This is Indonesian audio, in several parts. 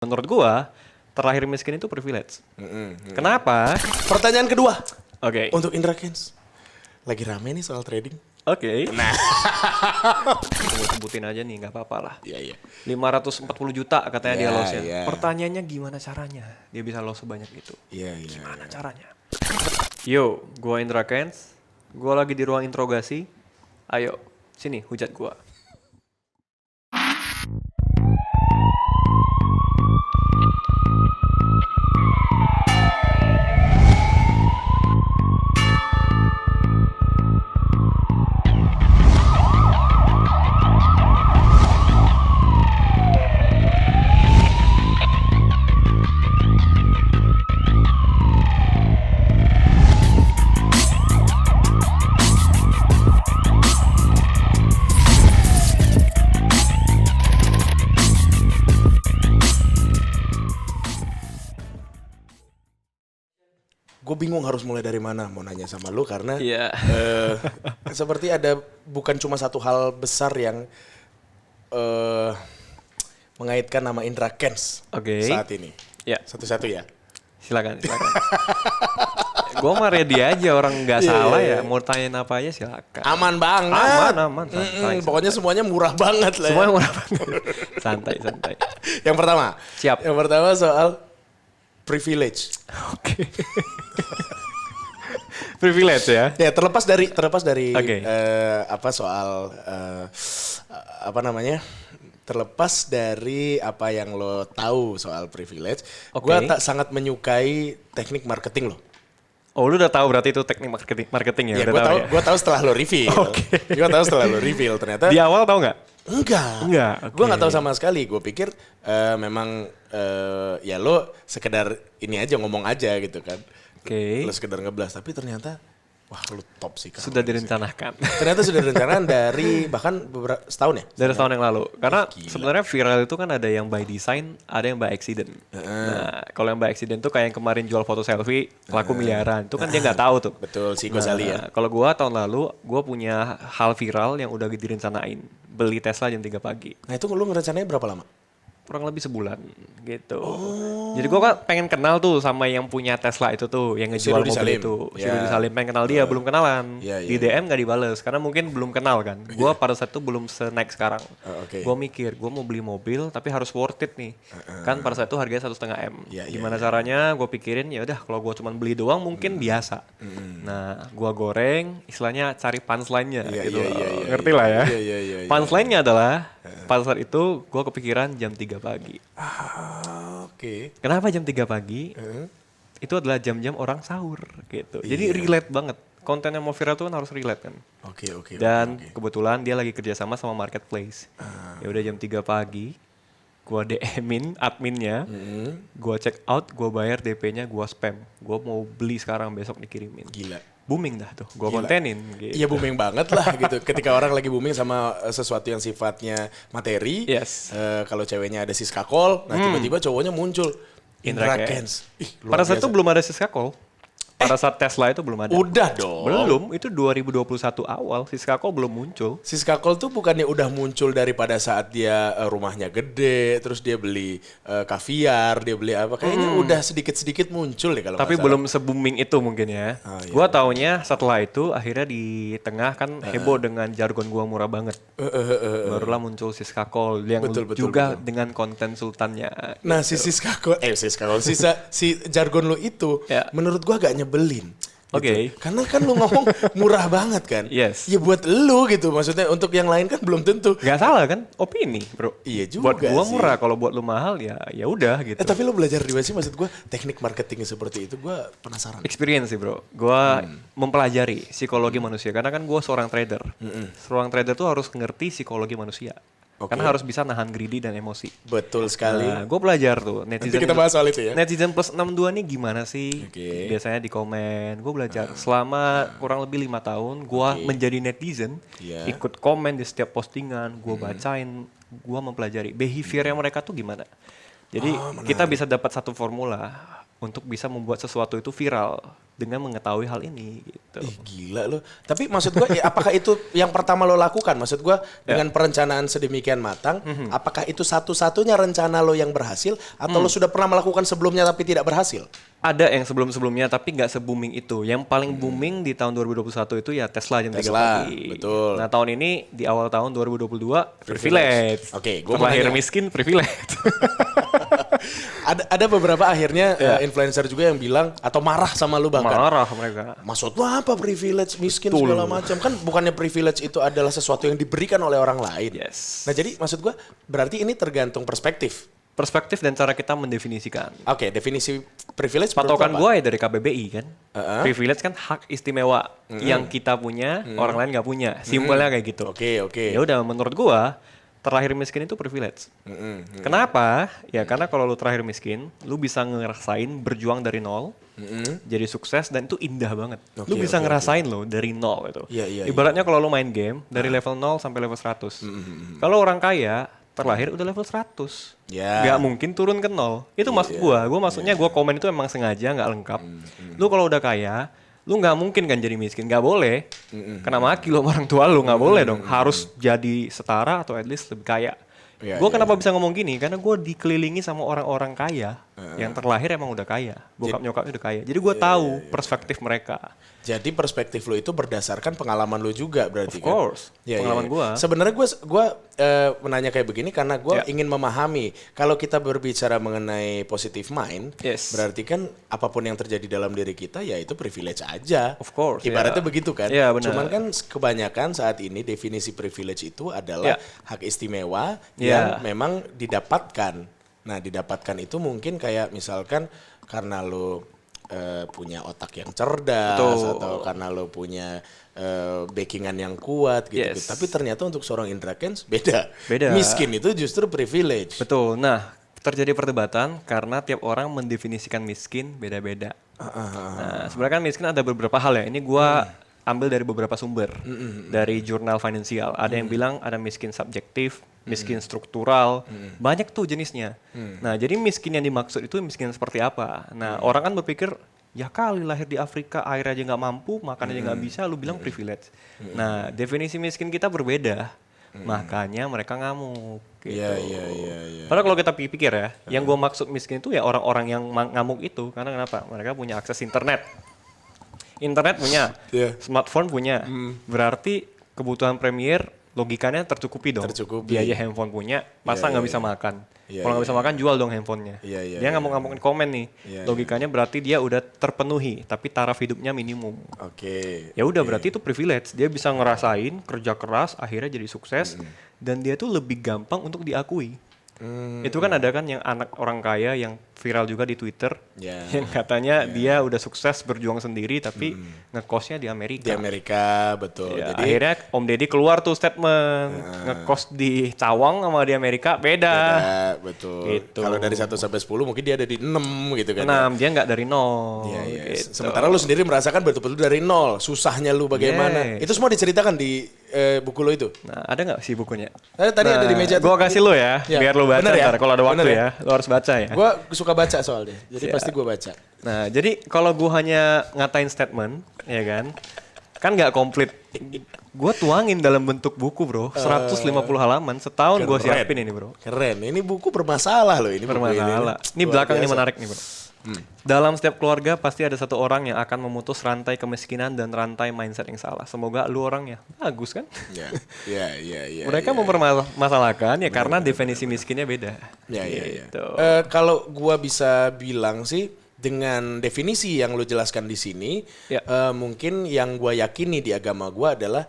Menurut gua, terlahir miskin itu privilege. Kenapa? Pertanyaan kedua Oke. untuk Indra Kens. Lagi rame nih soal trading. Oke. Nah. Tunggu sebutin aja nih, nggak apa-apa lah. Iya. 540 juta katanya dia Iya, loss-nya. iya. Pertanyaannya gimana caranya dia bisa loss sebanyak itu? Iya. Gimana caranya? Yo, gua Indra Kens. Gua lagi di ruang interogasi. Ayo, sini hujat gua. Gue bingung harus mulai dari mana mau nanya sama lu karena Iya. seperti ada bukan cuma satu hal besar yang mengaitkan nama Indra Kens Oke. saat ini. Ya, Satu-satu ya. silakan. Gua mah ready aja, orang nggak Iya, salah iya, ya. Mau tanya apa aja silakan. Aman banget. Aman. Santai. Pokoknya semuanya murah banget lah. Semuanya Ya. murah banget. Santai. Yang pertama. Siap. Yang pertama soal privilege. Oke. Privilege ya. Ya terlepas dari Oke. soal apa namanya? Terlepas dari apa yang lo tahu soal privilege, Oke. gue sangat menyukai teknik marketing lo. Oh, lu udah tahu berarti itu teknik marketing ya? Ya, Udah gue tahu, ya? gue tahu setelah lo reveal. Oke. Gue tahu setelah lo reveal ternyata. Di awal tahu nggak? Enggak. Oke. Gue nggak tahu sama sekali. Gue pikir memang ya lo sekedar ini aja ngomong aja gitu kan. Oke. Lo sekedar ngeblas, tapi ternyata wah lo top sih. Sudah direncanakan. Ternyata sudah direncanakan dari bahkan beberapa setahun ya? Dari tahun yang lalu. Karena Gila. sebenarnya viral itu kan ada yang by design, ada yang by accident. Nah, kalau yang by accident tuh kayak yang kemarin jual foto selfie, laku miliaran. Itu kan dia nggak tahu tuh. Betul, si Gozali ya. Kalau gua tahun lalu, gua punya hal viral yang udah direncanain. Beli Tesla jam 3 pagi. Nah itu lu ngerencanain berapa lama? Kurang lebih sebulan gitu. Jadi gua kan pengen kenal tuh sama yang punya Tesla itu tuh, yang Si ngejual Rudy mobil Salim. itu. Si Ya. Rudy Salim, pengen kenal dia, belum kenalan. Ya, Di DM gak dibales, karena mungkin belum kenal kan. Gua pada saat itu belum se-naik sekarang. Oke. Gua mikir, gua mau beli mobil tapi harus worth it nih. Kan pada saat itu harganya 1,5 M. Ya, Gimana caranya? Gua pikirin ya udah kalau gua cuma beli doang mungkin biasa. Nah, gua goreng, istilahnya cari punchline-nya Iya, gitu. iya. Ngerti lah ya. Iya. Punchline-nya adalah pada saat itu gua kepikiran jam 3 pagi. Oke. Kenapa jam 3 pagi? Itu adalah jam-jam orang sahur gitu. Jadi relate banget. Konten yang mau viral tuh kan harus relate kan. Oke. Dan kebetulan dia lagi kerjasama sama marketplace. Ya udah jam 3 pagi, gua DM-in adminnya, gua check out, gua bayar DP-nya, gua spam. Gua mau beli sekarang, besok dikirimin. Gila. Booming dah tuh, gua Gila. kontenin gitu. Iya booming banget lah gitu. Ketika orang lagi booming sama sesuatu yang sifatnya materi. Yes. Kalau ceweknya ada Siska Call, nah tiba-tiba cowoknya muncul. Indra Indra Kens. Kens. Ih, luar Pada saat itu biasa. belum ada Siska Call. Pada saat Tesla itu belum ada. Udah dong. Belum, itu 2021 awal. Siska Call belum muncul. Siska Call tuh bukannya udah muncul daripada saat dia rumahnya gede, terus dia beli kaviar, dia beli apa? Kayaknya udah sedikit-sedikit muncul deh kalau Tapi nggak salah. belum se-booming itu mungkin ya. iya. Gua taunya setelah itu akhirnya di tengah kan heboh dengan jargon gua murah banget. Barulah muncul Siska Call yang Betul, juga dengan konten sultannya. Nah si Siska Call, si jargon lu itu Ya. menurut gua agak nyebelin. Oke. Karena kan lu ngomong murah banget kan. Yes. Ya buat lu gitu, maksudnya untuk yang lain kan belum tentu. Gak salah kan? Opini, bro. Iya juga Buat gua sih. murah, kalau buat lu mahal ya udah gitu. Tapi lu belajar di mana sih, maksud gua teknik marketingnya seperti itu, gua penasaran. Experience sih bro, gua mempelajari psikologi manusia karena kan gua seorang trader. Seorang trader tuh harus ngerti psikologi manusia. Oke. Karena harus bisa nahan greedy dan emosi. Betul sekali. Nah, gue belajar tuh Nanti kita bahas soal itu ya. Netizen plus 62 nih gimana sih? Oke. Biasanya di komen. Gue belajar selama kurang lebih 5 tahun. Gue menjadi netizen, Iya. ikut komen di setiap postingan. Gue bacain, gue mempelajari behaviornya mereka tuh gimana. Jadi kita bisa dapat satu formula. untuk bisa membuat sesuatu itu viral dengan mengetahui hal ini gitu. Ih, gila lo. Tapi maksud gue, apakah itu yang pertama lo lakukan? Maksud gue dengan perencanaan sedemikian matang, apakah itu satu-satunya rencana lo yang berhasil, atau lo sudah pernah melakukan sebelumnya tapi tidak berhasil? Ada yang sebelum-sebelumnya tapi nggak se-booming itu. Yang paling booming di tahun 2021 itu ya Tesla jam 3 Tesla, pagi. betul. Nah tahun ini di awal tahun 2022 privilege. Oke, gua mau terlahir nanya. miskin privilege. Ada beberapa akhirnya influencer juga yang bilang atau marah sama lu bahkan. Marah mereka. Maksud lu apa privilege, miskin Betul. segala macam? Kan bukannya privilege itu adalah sesuatu yang diberikan oleh orang lain. Yes. Nah jadi maksud gua berarti ini tergantung perspektif. Perspektif dan cara kita mendefinisikan. Oke, definisi privilege menurut Patokan apa? gue ya dari KBBI kan. Privilege kan hak istimewa yang kita punya, orang lain nggak punya. Simpelnya kayak gitu. Oke. Ya udah menurut gue terlahir miskin itu privilege. Kenapa? Ya karena kalau lu terlahir miskin, lu bisa ngerasain berjuang dari nol, jadi sukses dan itu indah banget. Lu bisa ngerasain lo dari nol itu. Iya, Ibaratnya kalau lu main game dari level 0 sampai level 100. Kalau orang kaya terlahir udah level 100. Ya. Nggak mungkin turun ke nol. Itu maksud gua. Gua maksudnya gua komen itu emang sengaja nggak lengkap. Lu kalau udah kaya, lu nggak mungkin kan jadi miskin. Nggak boleh. Kena maki lu sama orang tua lu. Nggak boleh dong. Harus jadi setara atau at least lebih kaya. Iya, Gue kenapa bisa ngomong gini? Karena gue dikelilingi sama orang-orang kaya yang terlahir emang udah kaya, bokap nyokapnya udah kaya. Jadi gue tahu perspektif mereka. Jadi perspektif lo itu berdasarkan pengalaman lo juga berarti Of course, pengalaman gue. Sebenarnya gue menanya kayak begini karena gue ingin memahami kalau kita berbicara mengenai positive mind, Yes. berarti kan apapun yang terjadi dalam diri kita ya itu privilege aja. Of course, Ibaratnya ya. begitu kan. Iya, benar. Cuman kan kebanyakan saat ini definisi privilege itu adalah hak istimewa Ya. yang memang didapatkan. Nah, didapatkan itu mungkin kayak misalkan karena lo punya otak yang cerdas, Betul. atau karena lo punya backingan yang kuat gitu. Yes. Tapi ternyata untuk seorang Indra Kents beda. Beda. Miskin itu justru privilege. Betul. Nah, terjadi perdebatan karena tiap orang mendefinisikan miskin beda-beda. Nah, sebenarnya kan miskin ada beberapa hal ya. Ini gua ambil dari beberapa sumber. Dari jurnal finansial. Ada yang bilang ada miskin subjektif, miskin struktural. Banyak tuh jenisnya. Nah, jadi miskin yang dimaksud itu miskin seperti apa? Nah, orang kan berpikir, ya kali lahir di Afrika, air aja nggak mampu, makan aja nggak bisa, lu bilang privilege. Nah, definisi miskin kita berbeda. Makanya mereka ngamuk. Gitu. Iya. Padahal kalau kita pikir ya, yang gue maksud miskin itu ya orang-orang yang ngamuk itu. Karena kenapa? Mereka punya akses internet. Internet punya, Iya. smartphone punya. Berarti kebutuhan premier logikanya tercukupi dong. Tercukupi. Biaya handphone punya, masa nggak bisa makan? Iya, Kalau nggak bisa makan, jual dong handphonenya. Iya, Dia ngamuk-ngamukin komen nih. Iya, Logikanya berarti dia udah terpenuhi, tapi taraf hidupnya minimum. Oke. Ya udah berarti itu privilege. Dia bisa ngerasain kerja keras, akhirnya jadi sukses, dan dia tuh lebih gampang untuk diakui. Itu kan ada kan yang anak orang kaya yang viral juga di Twitter, Ya. yang katanya dia udah sukses berjuang sendiri tapi ngekosnya di Amerika. Di Amerika, betul. Ya, Jadi akhirnya Om Deddy keluar tuh statement ngekos di Cawang sama di Amerika beda. betul. Gitu. Kalau dari 1 sampai 10 mungkin dia ada di 6 gitu kan. Nah, dia nggak dari nol. Iya. Gitu. Sementara lu sendiri merasakan betul-betul dari nol. Susahnya lu bagaimana. Yes. Itu semua diceritakan di buku lo itu. Nah, ada nggak sih bukunya? Tadi ada di meja tuh. Gua kasih lu ya, Ya, biar lu baca bener ya? ntar. Kalau ada waktu Bener ya, lu harus baca ya. Gue suka baca soalnya. Jadi pasti gue baca. Nah, jadi kalau gua hanya ngatain statement, ya kan nggak komplit. Gua tuangin dalam bentuk buku, bro. 150 halaman, setahun gua Keren. siapin ini, bro. Keren. Ini buku bermasalah loh. Ini buku Bermasalah. Ini Luar belakang ini biasa. menarik nih, bro. Dalam setiap keluarga pasti ada satu orang yang akan memutus rantai kemiskinan dan rantai mindset yang salah. Semoga lu orangnya. Bagus kan? Iya. Mereka mempermasalahkan ya karena definisi miskinnya beda. Ya. Gitu. Kalau gua bisa bilang sih dengan definisi yang lo jelaskan di sini, Ya. mungkin yang gua yakini di agama gua adalah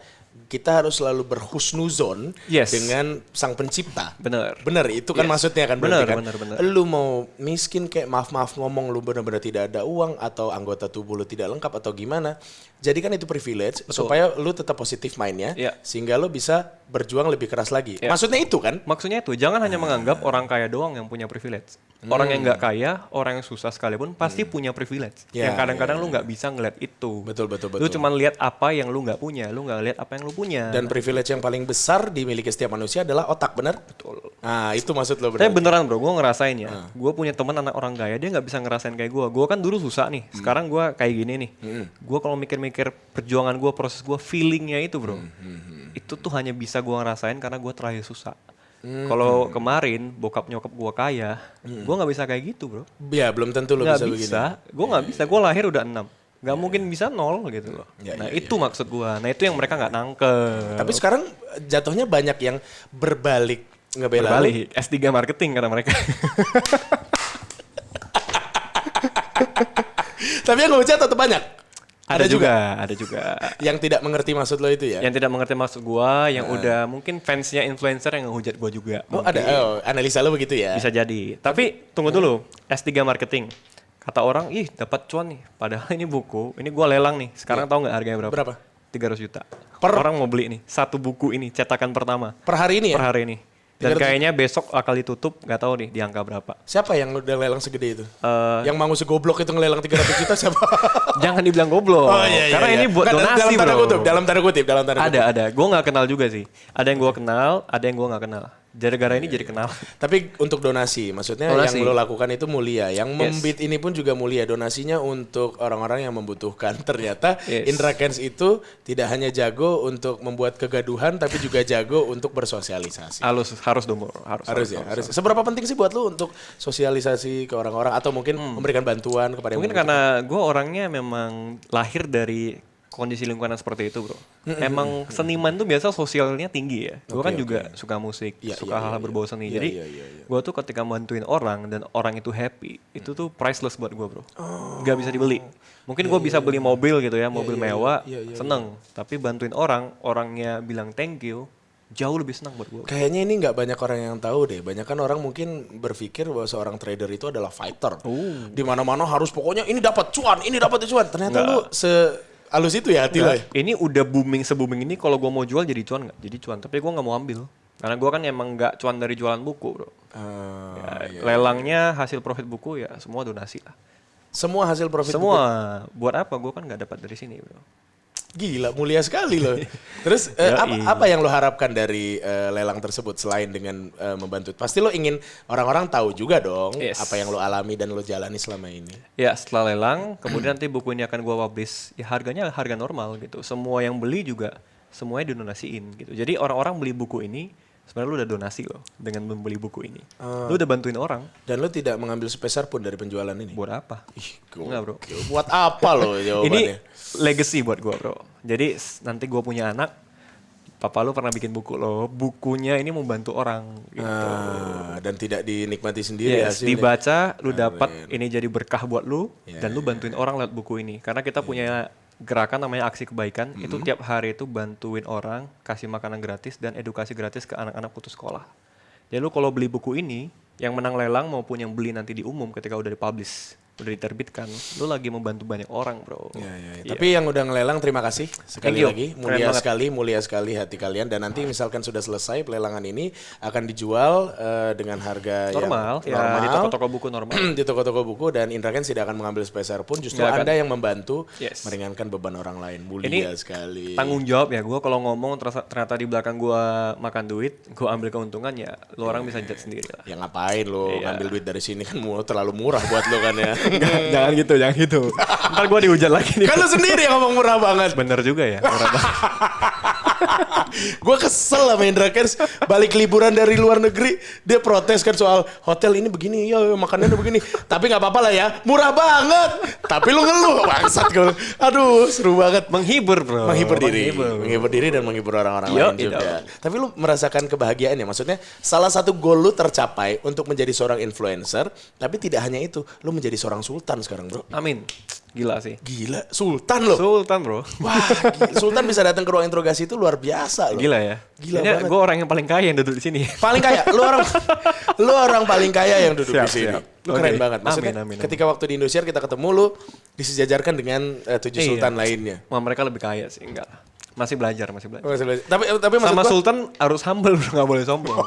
kita harus selalu berhusnuzon Yes. dengan sang pencipta. Bener. Bener, itu kan Yes. maksudnya kan berarti kan. Bener. Lu mau miskin kayak maaf ngomong lu benar-benar tidak ada uang atau anggota tubuh lu tidak lengkap atau gimana. Jadi kan itu privilege supaya lu tetap positif mindnya Ya. sehingga lu bisa berjuang lebih keras lagi. Ya. Maksudnya itu kan? Maksudnya itu, jangan hanya menganggap orang kaya doang yang punya privilege. Orang yang nggak kaya, orang yang susah sekalipun pasti punya privilege. Ya, yang kadang-kadang lu nggak bisa ngeliat itu. Betul. Lu cuma lihat apa yang lu nggak punya, lu nggak lihat apa yang yang lu punya. Dan privilege yang paling besar dimiliki setiap manusia adalah otak, benar? Betul. Nah, itu maksud lo Tapi berarti. beneran bro, gue ngerasain ya. Gue punya teman anak orang kaya, dia nggak bisa ngerasain kayak gue. Gue kan dulu susah nih, sekarang gue kayak gini nih. Gue kalau mikir-mikir perjuangan gue, proses gue, feelingnya itu bro. Itu tuh hanya bisa gue ngerasain karena gue terakhir susah. Kalau kemarin bokap nyokap gue kaya, gue nggak bisa kayak gitu bro. Ya, belum tentu lo Nggak bisa begini. bisa, gue nggak bisa. Gue lahir udah 6. Nggak mungkin bisa 0 gitu loh. Itu maksud gue. Nah itu yang mereka nggak nangkep. Tapi sekarang jatuhnya banyak yang berbalik ngebela lu. Berbalik, S3 marketing karena mereka. Tapi yang ngehujat tetap banyak. Ada juga. Yang tidak mengerti maksud lo itu ya? Yang tidak mengerti maksud gua, yang udah mungkin fansnya influencer yang ngehujat gua juga. Oh mungkin. ada, analisa lo begitu ya? Bisa jadi. Tapi tunggu dulu, S3 marketing. Kata orang, ih dapat cuan nih. Padahal ini buku, ini gua lelang nih. Sekarang tahu nggak harganya berapa? Berapa? 300 juta. Orang mau beli nih, satu buku ini, cetakan pertama. Per hari ini ya? Per hari ini. Dan 300. kayaknya besok bakal ditutup, nggak tahu nih di angka berapa. Siapa yang udah lelang segede itu? Eh, Yang mangu segoblok itu ngelelang 300 juta siapa? Jangan dibilang goblok. Karena ini buat Nggak, donasi bro. dalam tanda kutip. Ada. Gue nggak kenal juga sih. Ada yang gue kenal, ada yang gue nggak kenal. Gara-gara ini jadi kenal. Tapi untuk donasi, maksudnya Donasi. yang lo lakukan itu mulia. Yang membit ini pun juga mulia. Donasinya untuk orang-orang yang membutuhkan. Ternyata Indra Kents itu tidak hanya jago untuk membuat kegaduhan, tapi juga jago untuk bersosialisasi. Harus dong bro. Harus. Seberapa penting sih buat lo untuk sosialisasi ke orang-orang atau mungkin memberikan bantuan kepada yang Mungkin karena gue orangnya memang lahir dari kondisi lingkungan seperti itu bro. Emang seniman tuh biasa sosialnya tinggi ya. Gue kan juga suka musik, suka hal-hal berbau seni. Jadi gue tuh ketika bantuin orang dan orang itu happy, itu tuh priceless buat gue bro. Gak bisa dibeli. Mungkin gue bisa beli mobil gitu ya, mobil mewah, seneng. Tapi bantuin orang, orangnya bilang thank you, jauh lebih senang buat gue. Kayaknya ini nggak banyak orang yang tahu deh. Banyak kan orang mungkin berpikir bahwa seorang trader itu adalah fighter. Di mana-mana harus pokoknya ini dapat cuan. Ternyata lu halus itu ya hati lo ya? Ini udah se-booming ini kalau gue mau jual jadi cuan nggak? Jadi cuan, tapi gue nggak mau ambil. Karena gue kan emang nggak cuan dari jualan buku bro. Lelangnya hasil profit buku ya semua donasi lah. Semua hasil profit Semua. Buat apa? Gue kan nggak dapat dari sini bro. Gila, mulia sekali loh. Terus apa yang lo harapkan dari lelang tersebut selain dengan membantu? Pasti lo ingin orang-orang tahu juga dong apa yang lo alami dan lo jalani selama ini. Ya setelah lelang, kemudian nanti buku ini akan gue publish. Ya harganya harga normal gitu. Semua yang beli juga semuanya didonasiin gitu. Jadi orang-orang beli buku ini sebenarnya lu udah donasi loh dengan membeli buku ini. Lu udah bantuin orang. Dan lo tidak mengambil sepeser pun dari penjualan ini? Buat apa? Enggak bro. Buat apa lo jawabannya? Ini legacy buat gue bro. Jadi nanti gue punya anak, papa lu pernah bikin buku lo, bukunya ini membantu orang gitu. Dan tidak dinikmati sendiri hasilnya. Dibaca, lu dapat ini jadi berkah buat lu dan lu bantuin orang lewat buku ini. Karena kita punya gerakan namanya aksi kebaikan, itu tiap hari itu bantuin orang, kasih makanan gratis dan edukasi gratis ke anak-anak putus sekolah. Jadi lu kalau beli buku ini, yang menang lelang maupun yang beli nanti di umum ketika udah dipublish, udah diterbitkan, lu lagi membantu banyak orang bro. Tapi yang udah ngelelang terima kasih sekali lagi, Keren mulia sekali hati kalian. Dan nanti misalkan sudah selesai pelelangan ini akan dijual dengan harga normal, yang normal di toko-toko buku normal. Di toko-toko buku dan Indra Kents tidak akan mengambil sepeser pun, justru Anda yang membantu meringankan beban orang lain. Mulia sekali. Tanggung jawab ya, gue kalau ngomong ternyata di belakang gue makan duit, gue ambil keuntungan ya, lo orang bisa judge sendiri lah. Ya ngapain lo ngambil duit dari sini kan terlalu murah buat lo kan ya. Jangan gitu. Ntar gue dihujat lagi nih. Kan lo sendiri yang ngomong murah banget. Bener juga ya, murah banget. Gue kesel sama Indra Kents balik liburan dari luar negeri, dia protes kan soal hotel ini begini, ya makanannya begini. Tapi nggak apa-apa lah ya, murah banget. Tapi lu ngeluh, bangsat gue. Aduh, seru banget. Menghibur bro. Menghibur diri dan menghibur orang-orang lain juga. Tapi lu merasakan kebahagiaan ya, maksudnya salah satu goal lu tercapai untuk menjadi seorang influencer. Tapi tidak hanya itu, lu menjadi seorang sultan sekarang bro. Amin. Gila sih. Gila, sultan loh. Sultan bro. Wah, sultan bisa datang ke ruang interogasi itu luar biasa loh. Gila ya. Gila ini banget. Gue orang yang paling kaya yang duduk di sini. Paling kaya, lu orang paling kaya yang duduk di sini. Siap. Lu keren banget. Maksudnya Amin. ketika waktu di Indosiar kita ketemu lu disejajarkan dengan 7 sultan lainnya. Wah, mereka lebih kaya sih, enggak lah. Masih belajar. Tapi maksud sama gua, sultan harus humble bro, nggak boleh sombong.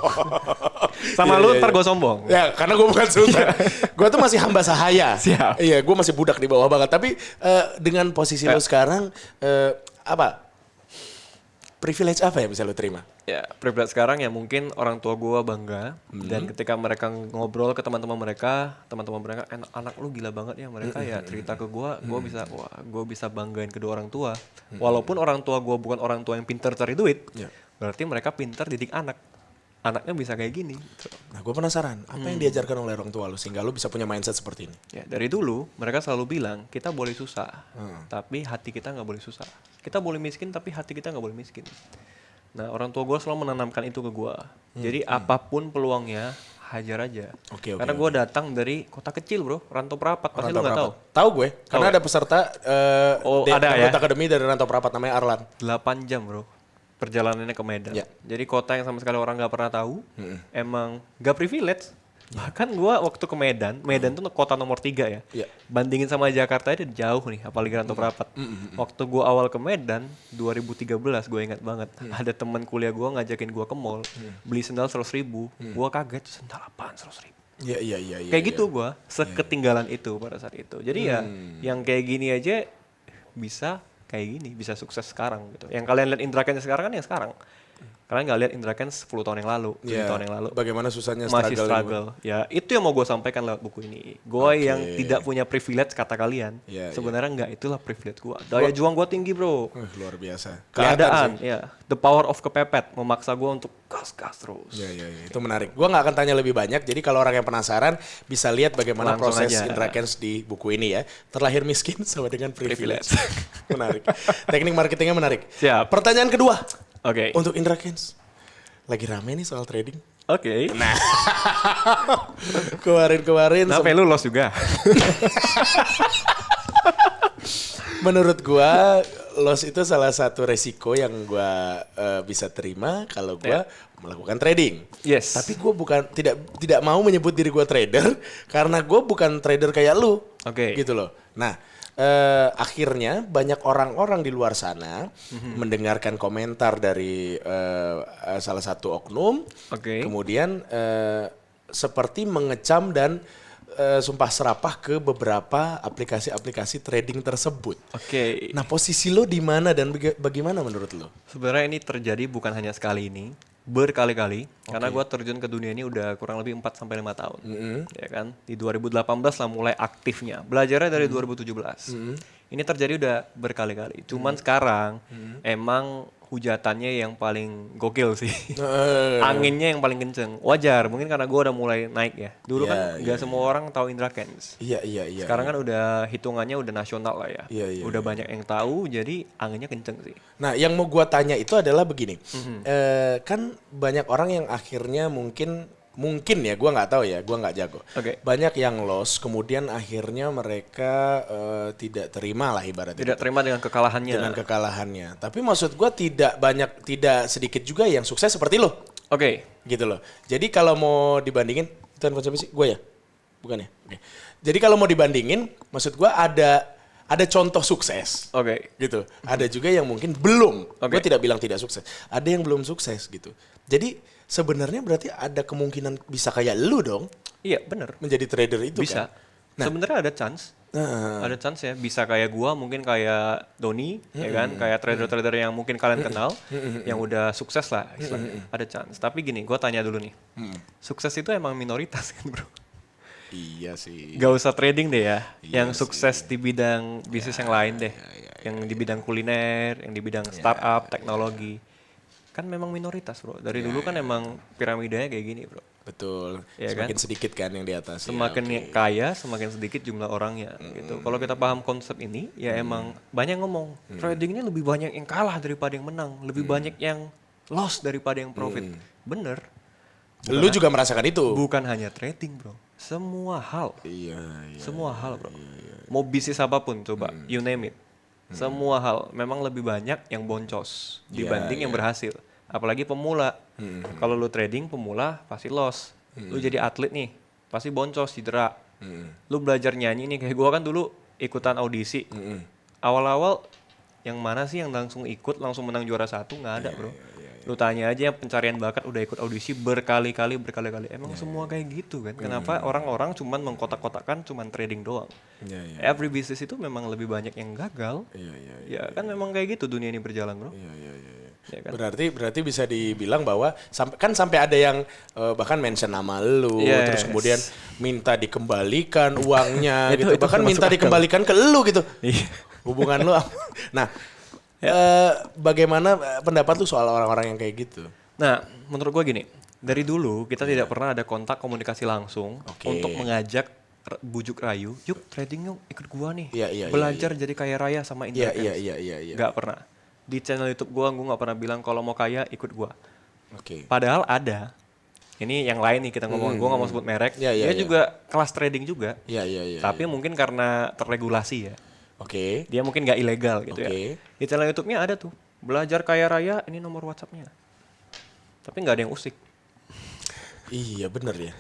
Sama lu ntar gue sombong. Ya karena gue bukan sultan. Gue tuh masih hamba sahaya. Siap. Iya, gue masih budak di bawah banget. Tapi dengan posisi lu sekarang privilege apa yang bisa lo terima? Ya, privilege sekarang ya mungkin orang tua gue bangga dan ketika mereka ngobrol ke teman-teman mereka anak lu gila banget ya mereka ya cerita ke gue bisa gue bisa banggain kedua orang tua. Walaupun orang tua gue bukan orang tua yang pintar cari duit, berarti mereka pintar didik anaknya bisa kayak gini. Gitu. Nah, gue penasaran, apa yang diajarkan oleh orang tua lo sehingga lo bisa punya mindset seperti ini? Ya, dari dulu mereka selalu bilang kita boleh susah, tapi hati kita nggak boleh susah. Kita boleh miskin, tapi hati kita nggak boleh miskin. Nah, orang tua gue selalu menanamkan itu ke gue. Jadi apapun peluangnya, hajar aja. Karena gue datang dari kota kecil bro, Rantau Prapat. Pasti lu nggak tahu? Tahu gue, karena ada peserta ada ya? akademi dari Rantau Prapat namanya Arlan. 8 jam bro. Perjalanannya ke Medan. Jadi kota yang sama sekali orang nggak pernah tahu, emang nggak privilege. Bahkan gue waktu ke Medan tuh kota nomor 3 ya. Bandingin sama Jakarta itu jauh nih, apalagi Rantau Prapat. Waktu gue awal ke Medan, 2013 gue ingat banget. Ada teman kuliah gue ngajakin gue ke mall, beli sendal 100.000. Gue kaget, sendal apaan 100.000? Iya. Kayak gitu gue, seketinggalan itu pada saat itu. Jadi ya, yang kayak gini aja bisa kayak gini, bisa sukses sekarang gitu. Yang kalian lihat Indra Kents sekarang kan yang sekarang. Kalian nggak lihat Indra Kents 10 tahun yang lalu, 7 tahun yang lalu. Bagaimana susahnya masih struggle. Ya, itu yang mau gue sampaikan lewat buku ini. Gue yang tidak punya privilege kata kalian. Sebenarnya nggak, itulah privilege gue. Daya juang gue tinggi, bro. Luar biasa. Keadaan, ya. The power of kepepet memaksa gue untuk gas terus. Iya. Itu menarik. Gue nggak akan tanya lebih banyak. Jadi kalau orang yang penasaran bisa lihat bagaimana langsung proses aja. Indra Kents di buku ini ya. Terlahir miskin sama dengan privilege. Menarik. Teknik marketingnya menarik. Siap. Pertanyaan kedua. Oke. Untuk Indra Kents. Lagi rame nih soal trading. Oke. Nah, kemarin Kenapa lu loss juga? menurut gua loss itu salah satu resiko yang gua bisa terima kalau gua melakukan trading. Yes. Tapi gua bukan tidak mau menyebut diri gua trader karena gua bukan trader kayak lu. Oke. Gitu loh. Nah, akhirnya banyak orang-orang di luar sana mendengarkan komentar dari salah satu oknum, kemudian seperti mengecam dan sumpah serapah ke beberapa aplikasi-aplikasi trading tersebut. Nah, posisi lo di mana dan bagaimana menurut lo? Sebenarnya ini terjadi bukan hanya sekali ini, berkali-kali. Karena gue terjun ke dunia ini udah kurang lebih 4-5 tahun. Ya kan? Di 2018 lah mulai aktifnya. Belajarnya dari 2017. Ini terjadi udah berkali-kali. Cuman sekarang emang hujatannya yang paling gokil sih. Anginnya yang paling kenceng. Wajar, mungkin karena gue udah mulai naik ya. Dulu kan gak semua orang tahu Indra Kents. Iya. Sekarang kan udah hitungannya udah nasional lah ya. Udah banyak yang tahu, jadi anginnya kenceng sih. Nah, yang mau gue tanya itu adalah begini. Kan banyak orang yang akhirnya mungkin ya, gue nggak tahu ya, gue nggak jago. Banyak yang loss, kemudian akhirnya mereka tidak terima lah ibaratnya. Tidak terima dengan kekalahannya. Tapi maksud gue tidak sedikit juga yang sukses seperti lo. Gitu loh. Jadi kalau mau dibandingin, itu handphone siapa sih? Gue ya? Bukan ya? Jadi kalau mau dibandingin, maksud gue ada contoh sukses. Gitu. Ada juga yang mungkin belum. Gue tidak bilang tidak sukses. Ada yang belum sukses gitu. Jadi sebenarnya berarti ada kemungkinan bisa kayak lu dong. Iya, bener. Menjadi trader itu bisa. Kan? Nah, sebenarnya ada chance. Ada chance ya. Bisa kayak gua, mungkin kayak Doni, ya kan? Kayak trader-trader yang mungkin kalian kenal, yang udah sukses lah istilahnya. Ada chance. Tapi gini, gua tanya dulu nih. Sukses itu emang minoritas kan, bro? Iya sih. Gak usah trading deh ya. Yang sukses di bidang bisnis yang lain deh. Yang di bidang kuliner, yang di bidang startup, teknologi. Kan memang minoritas, bro. Dari dulu kan emang piramidanya kayak gini, bro. Betul. Ya, semakin kan? sedikit kan yang di atas. Semakin kaya, semakin sedikit jumlah orangnya gitu. Kalau kita paham konsep ini, ya emang banyak ngomong, trading ini lebih banyak yang kalah daripada yang menang, lebih banyak yang loss daripada yang profit. Bener. Lu juga merasakan itu. Bukan hanya trading, bro. Semua hal. Semua hal, bro. Mau bisnis apapun, coba, you name it. Semua hal memang lebih banyak yang boncos dibanding yang berhasil. Apalagi pemula. Kalau lu trading pemula pasti loss. Lu jadi atlet nih, pasti boncos, cedera. Lu belajar nyanyi nih, kayak gua kan dulu ikutan audisi. Awal-awal yang mana sih yang langsung ikut, langsung menang juara 1? Nggak ada, bro. Lu tanya aja yang pencarian bakat udah ikut audisi berkali-kali. Emang semua kayak gitu kan? Kenapa orang-orang cuman mengkotak-kotakan cuman trading doang? Every business itu memang lebih banyak yang gagal. Ya kan memang kayak gitu dunia ini berjalan, bro. Ya kan? Berarti bisa dibilang bahwa sampai ada yang bahkan mention nama lu, Yes. terus kemudian minta dikembalikan uangnya Itu- gitu, itu bahkan masuk minta akal. dikembalikan ke lu gitu. Iya. Hubungan lu. Nah, bagaimana pendapat lu soal orang-orang yang kayak gitu? Nah, menurut gue gini, dari dulu kita tidak pernah ada kontak komunikasi langsung Oke. untuk mengajak bujuk rayu, yuk trading yuk ikut gua nih, Iya, iya, belajar jadi kaya raya sama Iya, Intercash. iya. Gak pernah. Di channel YouTube gua nggak pernah bilang kalau mau kaya ikut gua. Oke. Padahal ada. Ini yang lain nih kita ngomong, gua nggak mau sebut merek. Iya, iya, Dia iya. juga kelas trading juga. Iya. Tapi mungkin karena terregulasi ya. Oke. Dia mungkin nggak ilegal gitu Oke. ya. Di channel YouTube-nya ada tuh, belajar kaya raya, ini nomor WhatsApp-nya. Tapi nggak ada yang usik. Iya bener ya.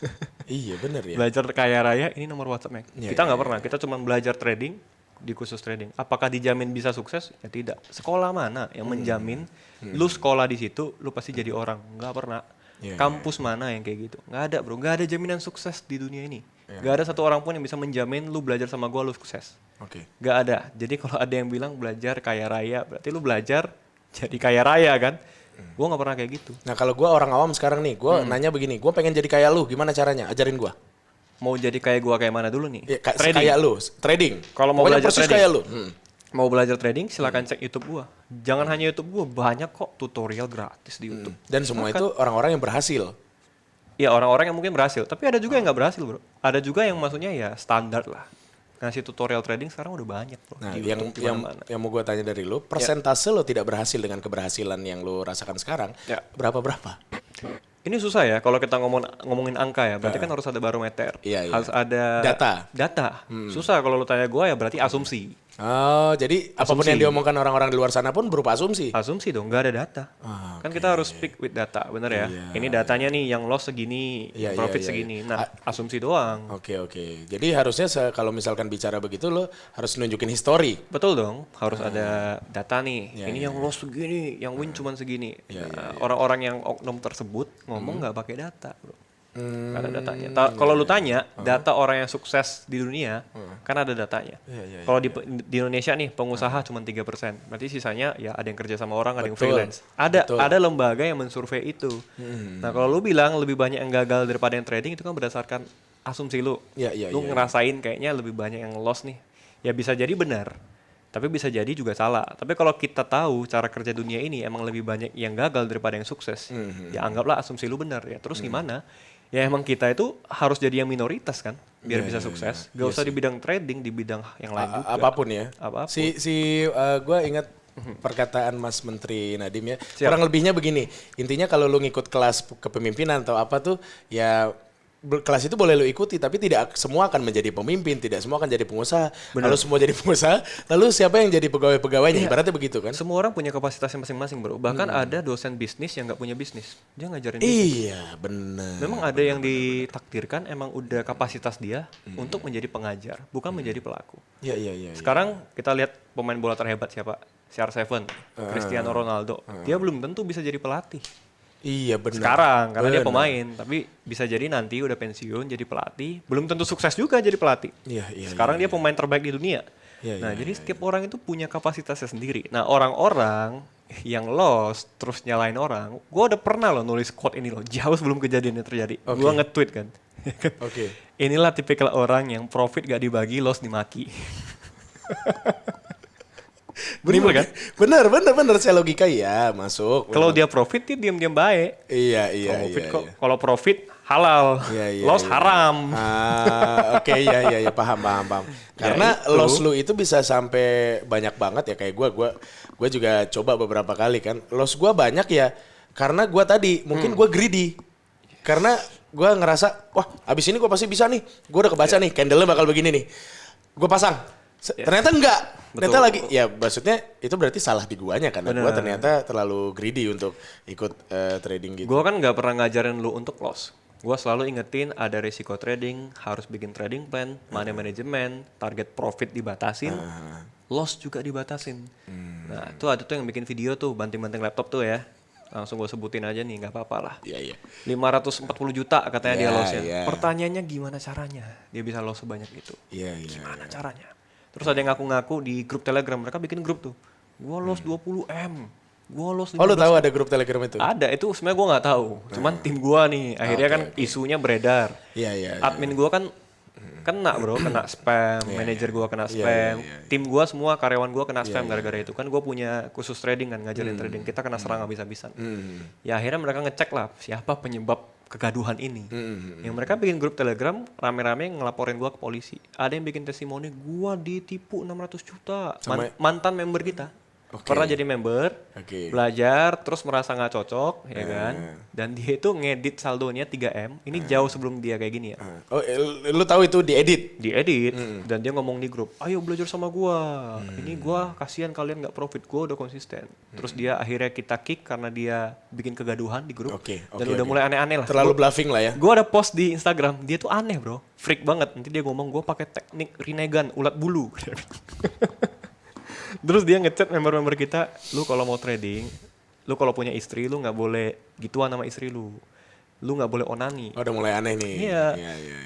Iya bener ya. Belajar kaya raya, ini nomor WhatsApp-nya. Iya, Kita nggak iya, pernah, kita cuma belajar trading di khusus trading. Apakah dijamin bisa sukses? Ya tidak. Sekolah mana yang menjamin lu sekolah di situ, lu pasti jadi orang? Nggak pernah. Iya, Kampus mana yang kayak gitu? Nggak ada bro, nggak ada jaminan sukses di dunia ini. Nggak ada satu orang pun yang bisa menjamin lu belajar sama gua lu sukses. Oke. Nggak ada. Jadi kalau ada yang bilang belajar kaya raya, berarti lu belajar jadi kaya raya kan? Gua nggak pernah kayak gitu. Nah kalau gue orang awam sekarang nih, gue nanya begini, gue pengen jadi kayak lu, gimana caranya? Ajarin gue. Mau jadi kayak gua kayak mana dulu nih? Ya, Trading. kayak lu, trading. Kalau mau Pokoknya belajar persis trading. kayak lu. Mau belajar trading silakan cek YouTube gua. Jangan hanya YouTube gua, banyak kok tutorial gratis di YouTube. Dan semua itu orang-orang yang berhasil. Ya orang-orang yang mungkin berhasil, tapi ada juga yang nggak berhasil bro. Ada juga yang maksudnya ya standar lah. Ngasih tutorial trading sekarang udah banyak bro. Nah, di yang YouTube, di yang mana-mana. yang mau gue tanya dari lu, persentase lo tidak berhasil dengan keberhasilan yang lo rasakan sekarang, Ya. berapa? Ini susah ya kalau kita ngomongin angka ya. Berarti kan harus ada barometer. Iya, iya. Harus ada data. Susah kalau lu tanya gua ya berarti asumsi. Oh, jadi apapun Asumsi. yang diomongkan orang-orang di luar sana pun berupa asumsi. Asumsi dong, nggak ada data. Kan kita harus speak with data, bener ya? Ini datanya nih, yang loss segini, Iya, yang profit iya, iya. segini. Nah, asumsi doang. Oke. Jadi harusnya kalau misalkan bicara begitu lo harus nunjukin histori. Betul dong, harus ada data nih. Iya, Ini yang loss segini, yang win cuman segini. Iya, Nah, orang-orang yang oknum tersebut ngomong nggak pakai data, bro. Nggak ada datanya. Kalau lu tanya, data orang yang sukses di dunia, kan ada datanya. Iya, Kalau di Indonesia nih, pengusaha cuma 3%. Berarti sisanya ya ada yang kerja sama orang, ada yang Betul, freelance. Ada betul. ada lembaga yang mensurvei itu. Nah, kalau lu bilang lebih banyak yang gagal daripada yang trading, itu kan berdasarkan asumsi lu. Iya, Lu ngerasain kayaknya lebih banyak yang loss nih. Ya bisa jadi benar. Tapi bisa jadi juga salah. Tapi kalau kita tahu cara kerja dunia ini emang lebih banyak yang gagal daripada yang sukses, ya anggaplah asumsi lu benar ya. Terus gimana? Ya emang kita itu harus jadi yang minoritas kan, biar bisa sukses. Gak usah di bidang trading, di bidang yang lain juga. Apapun ya. Apapun. Gue ingat perkataan Mas Menteri Nadiem ya. Siap. Kurang lebihnya begini. Intinya kalau lu ngikut kelas kepemimpinan atau apa tuh ya kelas itu boleh lu ikuti tapi tidak semua akan menjadi pemimpin, tidak semua akan jadi pengusaha. Kalau semua jadi pengusaha, lalu siapa yang jadi pegawai-pegawainya? Iya. Ibaratnya begitu kan? Semua orang punya kapasitasnya masing-masing bro. Bahkan ada dosen bisnis yang nggak punya bisnis. Dia ngajarin bisnis. Iya, benar. Memang ada yang ditakdirkan emang udah kapasitas dia untuk menjadi pengajar, bukan menjadi pelaku. Iya. Sekarang kita lihat pemain bola terhebat siapa? CR7, Cristiano Ronaldo. Dia belum tentu bisa jadi pelatih. Iya, benar. Sekarang karena dia Benar. pemain, tapi bisa jadi nanti udah pensiun jadi pelatih, belum tentu sukses juga jadi pelatih. Iya. Sekarang dia pemain terbaik di dunia. Iya, Nah, jadi setiap orang itu punya kapasitasnya sendiri. Nah, orang-orang yang lost terus nyalain orang, gue udah pernah loh nulis quote ini loh, jauh sebelum kejadiannya terjadi. Gue nge-tweet kan. Oke. Inilah tipikal orang yang profit gak dibagi, loss dimaki. Bener kan? Bener. Saya logika ya masuk. Kalau dia profit, dia diam-diam baik. Iya. Profit kok. Kalau profit halal, Iya, loss iya. haram. Oke, iya, paham. Karena itu. loss lu itu bisa sampai banyak banget ya kayak gue juga coba beberapa kali kan. Loss gue banyak ya karena gue tadi mungkin gue greedy. Karena gue ngerasa wah abis ini gue pasti bisa nih. Gue udah kebaca nih candle-nya bakal begini nih. Gue pasang. Ternyata enggak. Ternyata Betul. lagi ya maksudnya itu berarti salah di guanya karena gue Bener. ternyata terlalu greedy untuk ikut trading gitu. Gue kan nggak pernah ngajarin lu untuk loss. Gue selalu ingetin ada risiko trading, harus bikin trading plan, money management, target profit dibatasin, loss juga dibatasin. Nah itu ada tuh yang bikin video tuh banting-banting laptop tuh ya. Langsung gue sebutin aja nih, nggak apa-apa lah. Iya. 540 juta katanya dia Iya, lossnya. iya. Pertanyaannya gimana caranya dia bisa loss sebanyak itu? Iya. Gimana caranya? Terus ada yang ngaku-ngaku di grup Telegram, mereka bikin grup tuh. Gua loss 20 M. Gue lost Oh, lu 15. tahu ada grup Telegram itu? Ada, itu sebenarnya gue nggak tahu. Cuman tim gue nih, akhirnya kan isunya beredar. Iya, iya. Admin gue kan kena bro, kena spam, manajer gue kena spam, tim gue semua karyawan gue kena spam gara-gara itu. Kan gue punya khusus trading kan, ngajarin trading, kita kena serang habis-habisan. Ya akhirnya mereka ngecek lah siapa penyebab kegaduhan ini. Yang mereka bikin grup Telegram rame-rame ngelaporin gue ke polisi. Ada yang bikin testimoni gue ditipu 600 juta. Mantan member kita. Pernah jadi member, belajar, terus merasa nggak cocok, ya kan? Dan dia itu ngedit saldonya 3M. Ini jauh sebelum dia kayak gini ya. Oh, lu tahu itu diedit? Diedit, dan dia ngomong di grup, ayo belajar sama gua. Ini gua kasihan kalian nggak profit, gua udah konsisten. Terus dia akhirnya kita kick karena dia bikin kegaduhan di grup. Dan udah mulai aneh-aneh lah. Terlalu bluffing lah ya. Gua ada post di Instagram, dia tuh aneh bro, freak banget. Nanti dia ngomong gua pakai teknik Rinnegan, ulat bulu. Terus dia ngechat member-member kita, lu kalau mau trading, lu kalau punya istri, lu nggak boleh gituan sama istri lu. Lu nggak boleh onani. Oh, udah mulai aneh nih. Iya.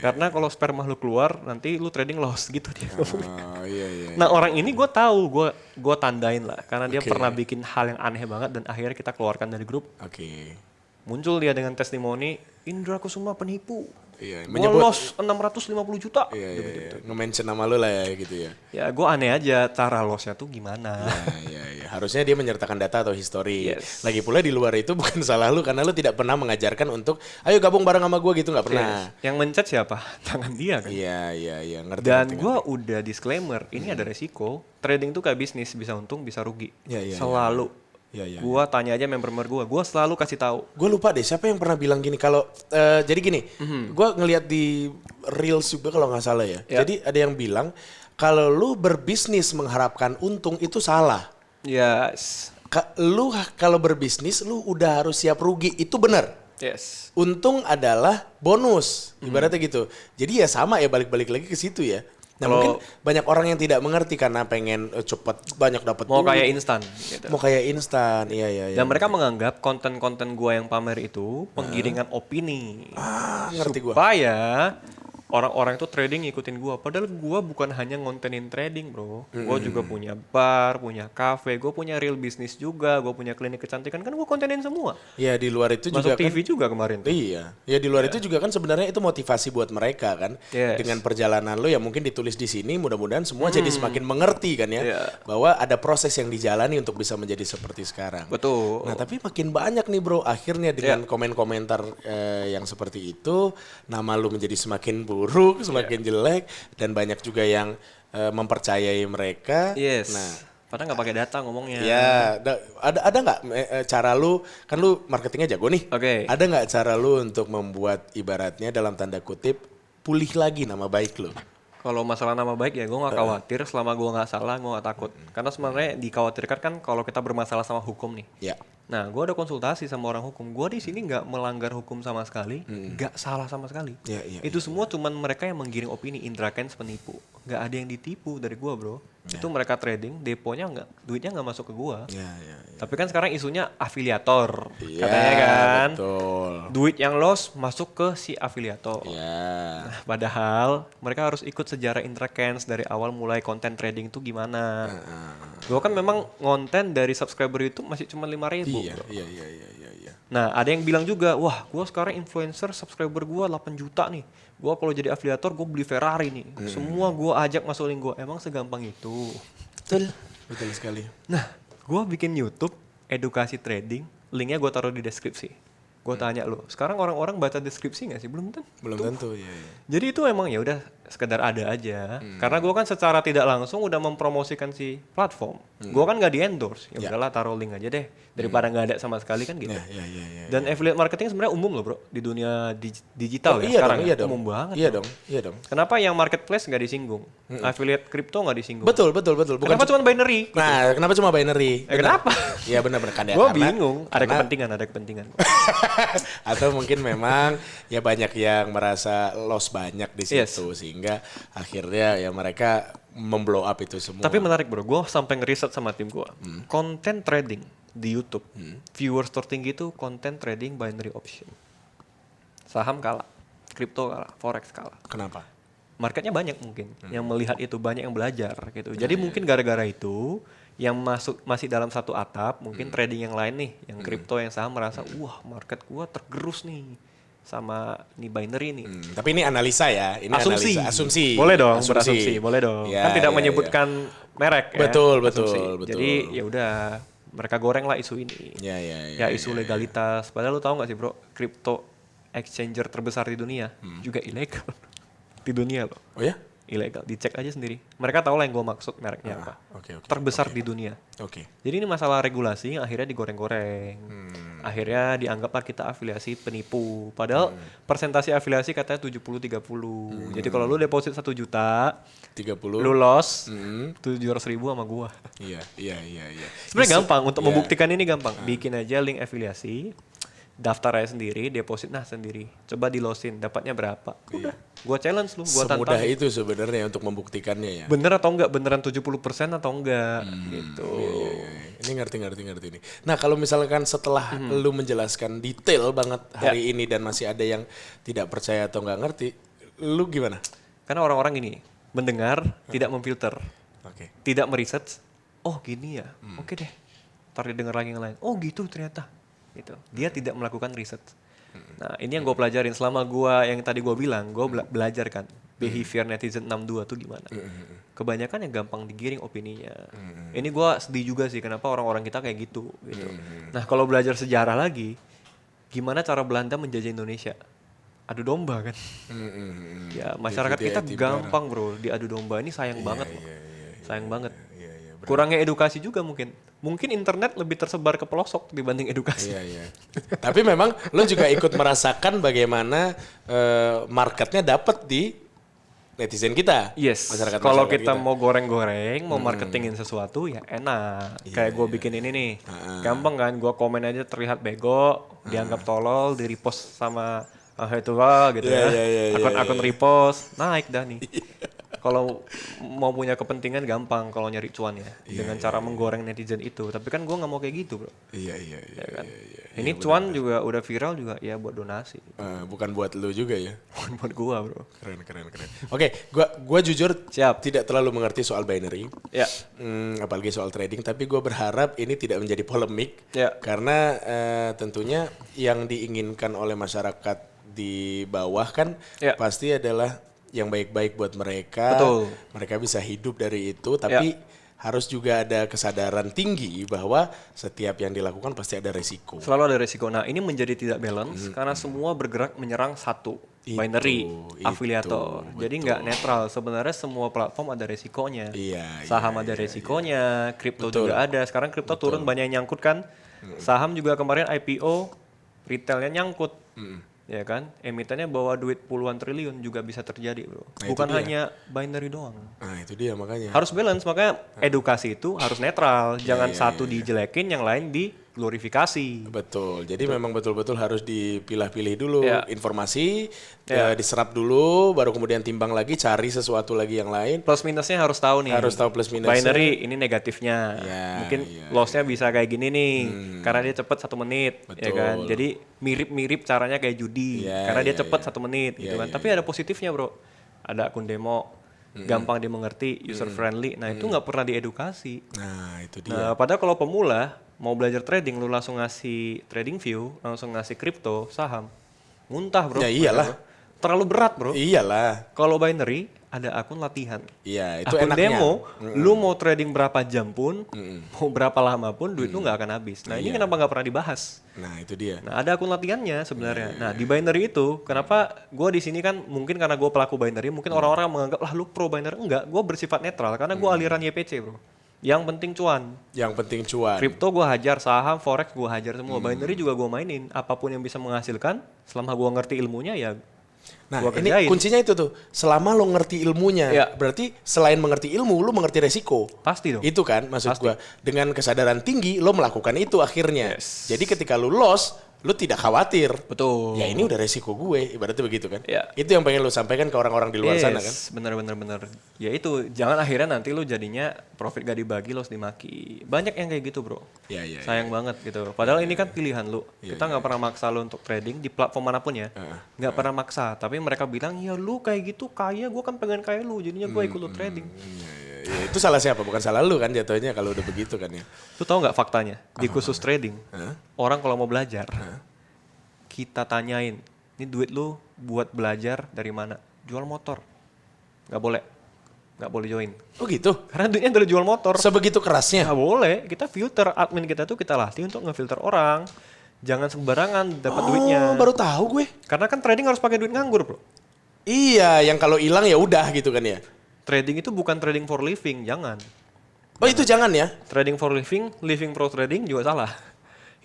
Karena kalau sperma lu keluar, nanti lu trading loss gitu dia. Oh, iya. Nah orang ini gue tahu, gue tandain lah, karena dia pernah bikin hal yang aneh banget dan akhirnya kita keluarkan dari grup. Muncul dia dengan testimoni, Indra Kusuma penipu. Iya, Gue loss 650 juta. Iya. Nge-mention nama lu lah ya gitu ya. Ya gue aneh aja cara lossnya tuh gimana. Iya. Harusnya dia menyertakan data atau history. Lagi pula di luar itu bukan salah lu karena lu tidak pernah mengajarkan untuk ayo gabung bareng sama gue gitu, nggak pernah. Yang mencet siapa? Tangan dia kan. Iya, ngerti. Dan gue udah disclaimer, ini ada resiko. Trading tuh kayak bisnis, bisa untung, bisa rugi. Selalu. Gua tanya aja member-member gua selalu kasih tahu. Gue lupa deh siapa yang pernah bilang gini kalau jadi gini, gua ngelihat di reels juga kalau nggak salah ya. Jadi ada yang bilang kalau lu berbisnis mengharapkan untung itu salah. Yes. Lu kalau berbisnis lu udah harus siap rugi, itu benar. Yes. Untung adalah bonus, ibaratnya gitu. Jadi ya sama ya, balik-balik lagi ke situ ya. Nah mungkin banyak orang yang tidak mengerti karena pengen cepet banyak dapat mau duit. kayak instan gitu. Mau kayak instan, iya. Dan mereka menganggap konten-konten gua yang pamer itu penggiringan opini. Ngerti gua. Supaya orang-orang itu trading ngikutin gua. Padahal gua bukan hanya ngontenin trading bro. Gua juga punya bar, punya cafe, gua punya real business juga, gua punya klinik kecantikan, kan gua kontenin semua. Iya, di luar itu masuk juga TV kan, juga kemarin tuh. Iya, ya di luar itu juga kan sebenarnya itu motivasi buat mereka kan. Dengan perjalanan lo yang mungkin ditulis di sini, mudah-mudahan semua jadi semakin mengerti kan ya. Bahwa ada proses yang dijalani untuk bisa menjadi seperti sekarang. Betul. Nah tapi makin banyak nih bro, akhirnya dengan komen-komentar yang seperti itu, nama lu menjadi semakin buruk, semakin jelek, dan banyak juga yang mempercayai mereka. Nah, padahal nggak pakai data ngomongnya. Ya, ada nggak cara lu, kan lu marketingnya jago nih. Ada nggak cara lu untuk membuat ibaratnya dalam tanda kutip pulih lagi nama baik lu? Kalau masalah nama baik ya gue nggak khawatir, selama gue nggak salah gue nggak takut. Karena sebenarnya dikhawatirkan kan kalau kita bermasalah sama hukum nih. Nah, gue ada konsultasi sama orang hukum. Gue di sini nggak melanggar hukum sama sekali, nggak salah sama sekali. Itu semua cuman mereka yang menggiring opini, Indra Kents penipu. Nggak ada yang ditipu dari gue bro. Itu mereka trading, deponya nggak, duitnya nggak masuk ke gue. Tapi kan sekarang isunya afiliator, katanya kan. Betul. Duit yang loss masuk ke si afiliator. Nah, padahal mereka harus ikut sejarah Indra Kents dari awal mulai konten trading itu gimana. Gue kan memang ngonten dari subscriber YouTube masih cuma 5.000. Iya. Nah ada yang bilang juga, wah gue sekarang influencer subscriber gue 8 juta nih. Gue kalau jadi afiliator gue beli Ferrari nih. Semua gue ajak masuk link gue. Emang segampang itu? Betul sekali. Nah gue bikin YouTube edukasi trading, linknya gue taruh di deskripsi. Gue tanya lo, sekarang orang-orang baca deskripsi nggak sih? Belum tentu. Iya. Jadi itu emang ya udah sekedar ada aja. Karena gue kan secara tidak langsung udah mempromosikan si platform. Gue kan nggak di endorse. Ya udahlah taruh link aja deh. Daripada nggak ada sama sekali kan gitu. Dan affiliate marketing sebenarnya umum loh bro di dunia digital ya sekarang. Umum banget. Iya dong. Kenapa yang marketplace nggak disinggung? Affiliate crypto nggak disinggung? Betul. Kenapa cuma binary? Nah, kenapa cuma binary? Kenapa? Iya benar. Gue bingung. Ada kepentingan. Atau mungkin memang ya banyak yang merasa loss banyak di situ sehingga akhirnya ya mereka memblow up itu semua. Tapi menarik bro, gue sampai ngeriset sama tim gue. Konten trading di YouTube, viewers tertinggi itu konten trading binary option. Saham kalah, kripto kalah, forex kalah. Kenapa? Marketnya banyak mungkin yang melihat itu, banyak yang belajar gitu. Jadi mungkin gara-gara itu yang masih dalam satu atap, mungkin trading yang lain nih, yang kripto yang saham merasa, wah market gua tergerus nih sama nih binary nih. Tapi ini analisa ya, ini Asumsi. analisa, asumsi. Boleh dong, berasumsi, boleh dong. Ya, Kan tidak ya, menyebutkan merek ya. Betul, asumsi. betul, betul. Jadi ya udah, mereka goreng lah isu ini. Ya, Ya isu legalitas. Padahal lu tahu nggak sih bro, crypto exchanger terbesar di dunia juga ilegal di dunia loh. Oh ya? Ilegal, dicek aja sendiri. Mereka tahu lah yang gue maksud mereknya apa. Oke. Terbesar di dunia. Oke. Jadi ini masalah regulasi yang akhirnya digoreng-goreng. Akhirnya dianggaplah kita afiliasi penipu. Padahal persentase afiliasi katanya 70-30. Jadi kalau lu deposit 1 juta, 30. lu loss 700.000 sama gua. Iya. Sebenarnya gampang untuk membuktikan ini gampang. Bikin aja link afiliasi, daftar aja sendiri, deposit sendiri. Coba di losin, dapatnya berapa? Udah, gua challenge lu, gua Semudah tantang. itu sebenarnya untuk membuktikannya ya. Bener atau enggak? Beneran 70% atau enggak? Gitu. Ini ngerti nih. Nah kalau misalkan setelah lu menjelaskan detail banget hari ini dan masih ada yang tidak percaya atau nggak ngerti, lu gimana? Karena orang-orang gini, mendengar, tidak memfilter, Oke. tidak meresearch. Oh gini ya, oke deh. Ntar dia denger lagi yang lain. Oh gitu ternyata. Gitu. Dia tidak melakukan riset. Nah ini yang gue pelajarin selama gue yang tadi gue bilang, gue belajar kan behavior netizen 62 tuh gimana. Kebanyakan yang gampang digiring opininya. Ini gue sedih juga sih kenapa orang-orang kita kayak gitu. Nah kalau belajar sejarah lagi, gimana cara Belanda menjajah Indonesia? Adu domba kan. Ya masyarakat kita gampang bro diadu domba, ini sayang banget loh. Sayang banget. Kurangnya edukasi juga mungkin. Mungkin internet lebih tersebar ke pelosok dibanding edukasi. Iya. Tapi memang lo juga ikut merasakan bagaimana marketnya dapat di netizen kita. Yes. Masyarakat Kalau kita mau goreng-goreng, mau marketingin sesuatu ya enak. Iya, Kayak gue bikin ini nih. Gampang kan, gue komen aja terlihat bego, dianggap tolol, di repost sama itu lah gitu ya. Akun-akun repost, naik dah nih. Kalau mau punya kepentingan gampang kalau nyari cuan ya. Dengan cara menggoreng netizen itu. Tapi kan gue nggak mau kayak gitu bro. Iya. Ya kan? Ini cuan juga udah viral juga ya buat donasi. Bukan buat lu juga ya. Bukan buat gue bro. Keren. Oke, gua jujur Siap. tidak terlalu mengerti soal binary. Ya. Apalagi soal trading, tapi gue berharap ini tidak menjadi polemik. Ya. Karena tentunya yang diinginkan oleh masyarakat di bawah kan Ya. pasti adalah yang baik-baik buat mereka. Betul. Mereka bisa hidup dari itu, tapi harus juga ada kesadaran tinggi bahwa setiap yang dilakukan pasti ada resiko. Selalu ada resiko. Nah ini menjadi tidak balance karena semua bergerak menyerang satu binary afiliator. Jadi nggak netral. Sebenarnya semua platform ada resikonya. Saham ada resikonya, kripto juga ada. Sekarang kripto turun banyak yang nyangkut kan. Saham juga kemarin IPO, retailnya nyangkut. Ya kan, emitennya bawa duit puluhan triliun juga bisa terjadi bro. Bukan hanya binary doang. Nah itu dia makanya. Harus balance, makanya edukasi itu harus netral. Jangan satu dijelekin, yang lain diglorifikasi. Betul, jadi memang betul-betul harus dipilah-pilih dulu informasi, diserap dulu, baru kemudian timbang lagi, cari sesuatu lagi yang lain. Plus minusnya harus tahu nih. Harus tahu plus minusnya. Binary ini negatifnya. Mungkin lossnya bisa kayak gini nih, karena dia cepet 1 menit, ya kan. Jadi mirip-mirip caranya kayak judi, karena dia cepet 1 menit, gitu kan. Tapi ada positifnya bro. Ada akun demo, gampang dimengerti, user friendly. Nah itu nggak pernah diedukasi. Nah itu dia. Nah padahal kalau pemula mau belajar trading, lu langsung ngasih trading view, langsung ngasih kripto, saham, muntah bro. Ya iyalah. Terlalu berat bro. Iyalah. Kalau binary ada akun latihan. Iya itu akun enaknya. demo, lu mau trading berapa jam pun, mau berapa lama pun, duit lu nggak akan habis. Nah ini kenapa nggak pernah dibahas? Nah itu dia. Nah ada akun latihannya sebenarnya. Nah di binary itu, kenapa gue di sini kan mungkin karena gue pelaku binary, mungkin orang-orang menganggap lah lu pro binary. Enggak, gue bersifat netral karena gue aliran YPC bro. Yang penting cuan. Yang penting cuan. Kripto gue hajar, saham, forex gue hajar semua. Binary juga gue mainin. Apapun yang bisa menghasilkan, selama gue ngerti ilmunya ya. Nah gua ini kerjain. kuncinya itu tuh, selama lo ngerti ilmunya, berarti selain mengerti ilmu, lo mengerti resiko. Pasti dong. Itu kan maksud gua, dengan kesadaran tinggi lo melakukan itu akhirnya. Jadi ketika lo loss, lo tidak khawatir. Betul. Ya ini udah resiko gue, ibaratnya begitu kan. Ya. Itu yang pengen lo sampaikan ke orang-orang di luar sana kan. Bener. Ya itu, jangan akhirnya nanti lo jadinya profit gak dibagi, loss dimaki. Banyak yang kayak gitu bro. Sayang banget gitu. Padahal ini kan pilihan lo. Kita gak pernah maksa lo untuk trading di platform manapun ya. Gak pernah maksa. Tapi mereka bilang, ya lu kayak gitu kaya, gue kan pengen kayak lu. Jadinya gue ikut lo trading. Ya, itu salah siapa? Bukan salah lu kan jatuhnya kalau udah begitu kan ya. Lu tahu nggak faktanya? Di khusus trading, orang kalau mau belajar, kita tanyain, ini duit lu buat belajar dari mana? Jual motor. Nggak boleh. Nggak boleh join. Oh gitu? Karena duitnya dari jual motor. Sebegitu kerasnya? Nggak boleh. Kita filter, admin kita tuh kita latih untuk ngefilter orang. Jangan sembarangan dapat duitnya. Baru tahu gue. Karena kan trading harus pakai duit nganggur, bro. Iya, yang kalau hilang ya udah gitu kan ya. Trading itu bukan trading for living, jangan. Oh itu jangan ya? Trading for living, living for trading juga salah.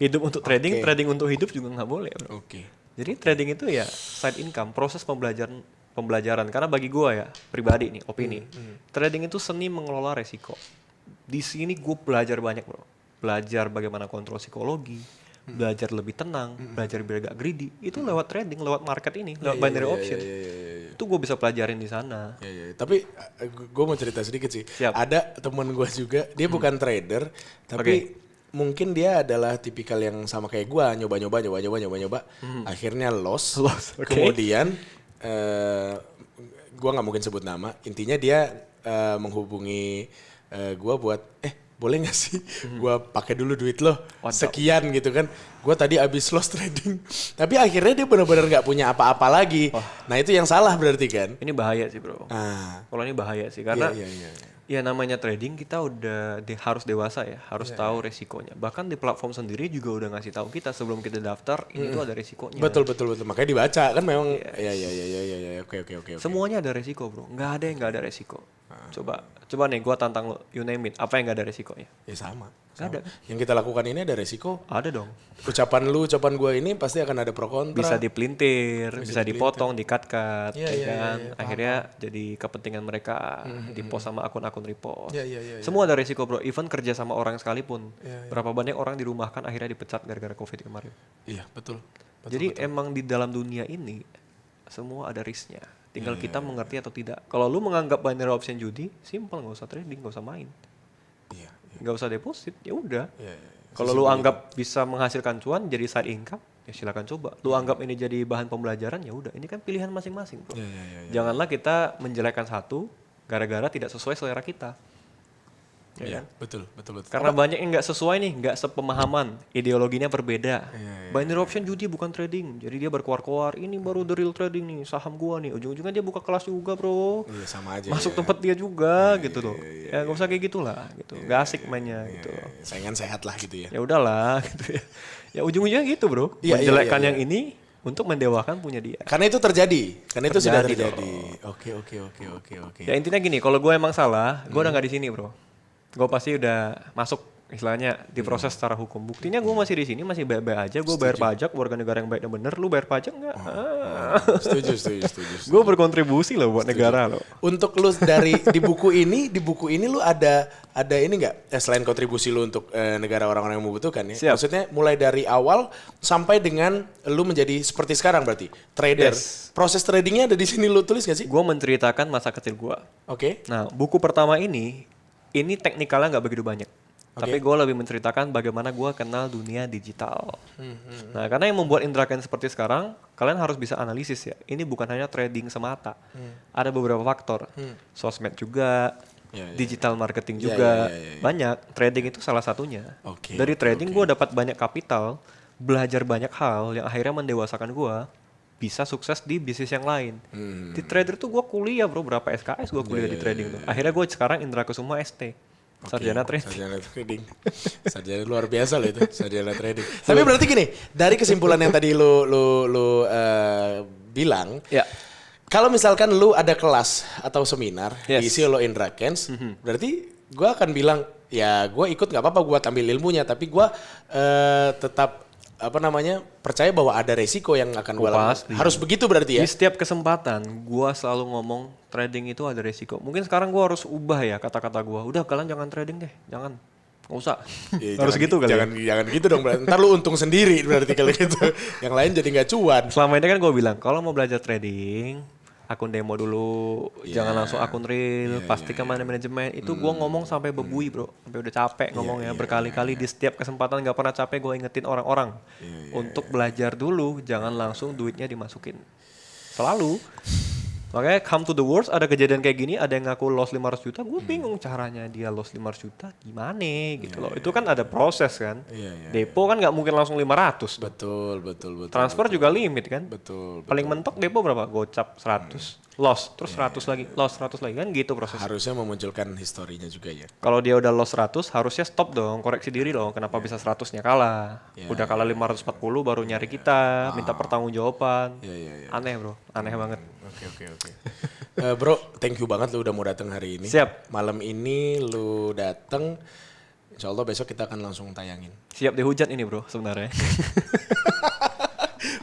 Hidup untuk trading, Oke. trading untuk hidup juga nggak boleh, bro. Oke. Jadi trading itu ya side income, proses pembelajaran. Karena bagi gua ya, pribadi nih, opini. Trading itu seni mengelola resiko. Di sini gue belajar banyak, bro. Belajar bagaimana kontrol psikologi, belajar lebih tenang, belajar biar gak greedy. Itu lewat trading, lewat market ini, lewat binary option. Itu gue bisa pelajarin di sana. Ya. Tapi gue mau cerita sedikit sih. Siap. Ada teman gue juga, dia bukan trader, tapi mungkin dia adalah tipikal yang sama kayak gue, nyoba. Akhirnya loss. Oke. Kemudian gue nggak mungkin sebut nama. Intinya dia menghubungi gue buat boleh nggak sih gue pakai dulu duit lo sekian gitu kan. Gue tadi abis loss trading. Tapi akhirnya dia benar-benar nggak punya apa-apa lagi. Nah itu yang salah berarti kan. Ini bahaya sih, bro. Kalau ini bahaya sih, karena ya namanya trading kita udah harus dewasa ya, harus tahu resikonya. Bahkan di platform sendiri juga udah ngasih tahu kita sebelum kita daftar ini tuh ada resikonya. Betul. Makanya dibaca kan memang. Ya. Oke. Semuanya ada resiko, bro. Nggak ada yang nggak ada resiko. Coba nih, gua tantang lo, you name it. Apa yang nggak ada resikonya? Ya sama. Nggak ada. Yang kita lakukan ini ada resiko. Ada dong. Ucapan gue ini pasti akan ada pro kontra. Bisa dipelintir, bisa dipotong, di-cut-cut, Iya, kan? iya, Akhirnya jadi kepentingan mereka di-post sama akun-akun repost. Iya. Semua ada resiko, bro. Even kerja sama orang sekalipun. Berapa banyak orang dirumahkan akhirnya dipecat gara-gara COVID kemarin. Iya, betul. Jadi emang di dalam dunia ini semua ada risknya. Tinggal kita mengerti atau tidak. Kalau lu menganggap binary option judi, simple, nggak usah trading, nggak usah main, Iya. nggak usah deposit, ya udah. Iya. Kalau lu anggap bisa menghasilkan cuan jadi side income, ya silakan coba. Lu anggap ini jadi bahan pembelajaran, ya udah. Ini kan pilihan masing-masing, bro. Janganlah kita menjelekkan satu gara-gara tidak sesuai selera kita. Ya kan? Betul. Karena banyak yang nggak sesuai nih, nggak sepemahaman, ideologinya berbeda. Binary option judi bukan trading, jadi dia berkoar-koar, ini baru the real trading nih, saham gua nih. Ujung-ujungnya dia buka kelas juga, bro. Iya, sama aja. Masuk tempat dia juga, gitu loh. Ya nggak usah kayak gitulah, gitu. Nggak asik mainnya, gitu. Saingan sehat lah gitu ya. Ya udahlah, gitu ya. Ya ujung-ujungnya gitu, bro. Iya, Menjelekkan iya. yang ini untuk mendewakan punya dia. Karena itu terjadi. Karena itu sudah Terjadi terjadi. Oke. Ya intinya gini, kalau gue emang salah, gue udah nggak di sini, bro. Gue pasti udah masuk istilahnya diproses secara hukum. Buktinya gue masih di sini, masih baik-baik aja. Gue bayar pajak, warga negara yang baik dan bener. Lu bayar pajak nggak? Setuju. Gue berkontribusi loh buat negara loh. Untuk lu di buku ini lu ada ini nggak? Selain kontribusi lu untuk negara orang-orang yang membutuhkan ya. Siap. Maksudnya mulai dari awal sampai dengan lu menjadi seperti sekarang berarti trader. Yes. Proses tradingnya ada di sini lu tulis gak sih? Gue menceritakan masa kecil gue. Oke. Nah, buku pertama ini teknikalnya nggak begitu banyak. Tapi gue lebih menceritakan bagaimana gue kenal dunia digital. Nah, karena yang membuat Indraken seperti sekarang, kalian harus bisa analisis ya. Ini bukan hanya trading semata. Ada beberapa faktor. Sosmed juga, digital marketing juga. Banyak. Trading itu salah satunya. Oke, Dari trading gue dapat banyak kapital, belajar banyak hal yang akhirnya mendewasakan gue bisa sukses di bisnis yang lain. Di trader tuh gue kuliah, bro, berapa SKS gue kuliah di trading tuh. Akhirnya gue sekarang Indra Kusuma ST. Sarjana trading. Sarjana trading. Sarjana luar biasa loh itu, sarjana trading. Tapi berarti gini, dari kesimpulan yang tadi lu bilang, Ya. kalau misalkan lu ada kelas atau seminar Yes. diisi oleh Indra Kens, berarti gue akan bilang, ya gue ikut nggak apa-apa, gue ambil ilmunya, tapi gue tetap percaya bahwa ada resiko yang akan gue lakukan. Harus begitu berarti ya? Di setiap kesempatan, gue selalu ngomong trading itu ada resiko. Mungkin sekarang gue harus ubah ya kata-kata gue. Udah kalian jangan trading deh, jangan. Nggak usah. Ya, harus gitu kali ya? Jangan gitu dong, berarti. Ntar lu untung sendiri berarti kalau gitu. Yang lain jadi nggak cuan. Selama ini kan gue bilang, kalau mau belajar trading, akun demo dulu, jangan langsung akun real, pastikan manajemen. Itu gue ngomong sampai bebui, bro. Sampai udah capek ngomongnya berkali-kali di setiap kesempatan, nggak pernah capek gue ingetin orang-orang untuk belajar dulu, jangan langsung duitnya dimasukin. Selalu. Makanya come to the worst, ada kejadian kayak gini, ada yang ngaku loss 500 juta, gue bingung caranya dia loss 500 juta gimana gitu loh. Itu kan ada proses kan. Depo kan nggak mungkin langsung 500. Betul. Transfer juga limit kan. Betul. Paling mentok depo berapa? Gocap 100. Loss, terus 100 lagi, loss 100 lagi kan gitu prosesnya. Harusnya memunculkan historinya juga ya. Kalau dia udah loss 100, harusnya stop dong, koreksi diri dong. Kenapa bisa 100-nya kalah? Udah kalah 540 baru nyari kita, minta pertanggungjawaban. Aneh bro, aneh banget. Oke. Bro, thank you banget lu udah mau datang hari ini. Siap. Malam ini lu datang, insya Allah besok kita akan langsung tayangin. Siap dihujat ini bro sebenarnya.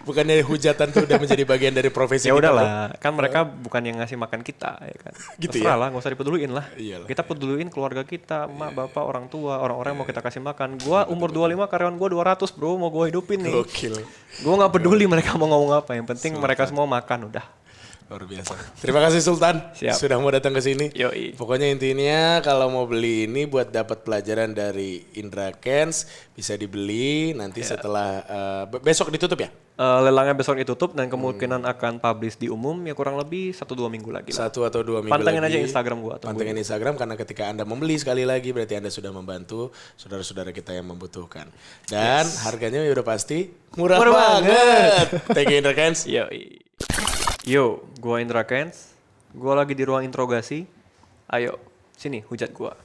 Bukannya hujatan tuh udah menjadi bagian dari profesi Ya kita, udahlah, kan mereka bukan yang ngasih makan kita ya kan. Gitu Terserah ya? lah, nggak usah dipeduliin lah. Iyalah. Kita peduliin keluarga kita, emak, bapak, orang tua, orang-orang yang mau kita kasih makan. Gua umur 25, karyawan gua 200 bro, mau gua hidupin nih. Gokil. Gua nggak peduli mereka mau ngomong apa, yang penting mereka semua makan udah. Luar biasa. Terima kasih Sultan Siap. sudah mau datang ke sini. Yoi. Pokoknya intinya kalau mau beli ini buat dapat pelajaran dari Indra Kens bisa dibeli nanti setelah besok ditutup ya? Lelangnya besok ditutup dan kemungkinan akan publish di umum ya kurang lebih 1-2 minggu lagi lah. 1 atau 2 minggu Pantengin lagi. aja Instagram gua. Pantengin Instagram karena ketika Anda membeli sekali lagi berarti Anda sudah membantu saudara-saudara kita yang membutuhkan. Dan harganya udah pasti murah banget. Thank you Indra Kens. Yo, gua Indra Kens. Gua lagi di ruang interogasi. Ayo, sini hujat gua.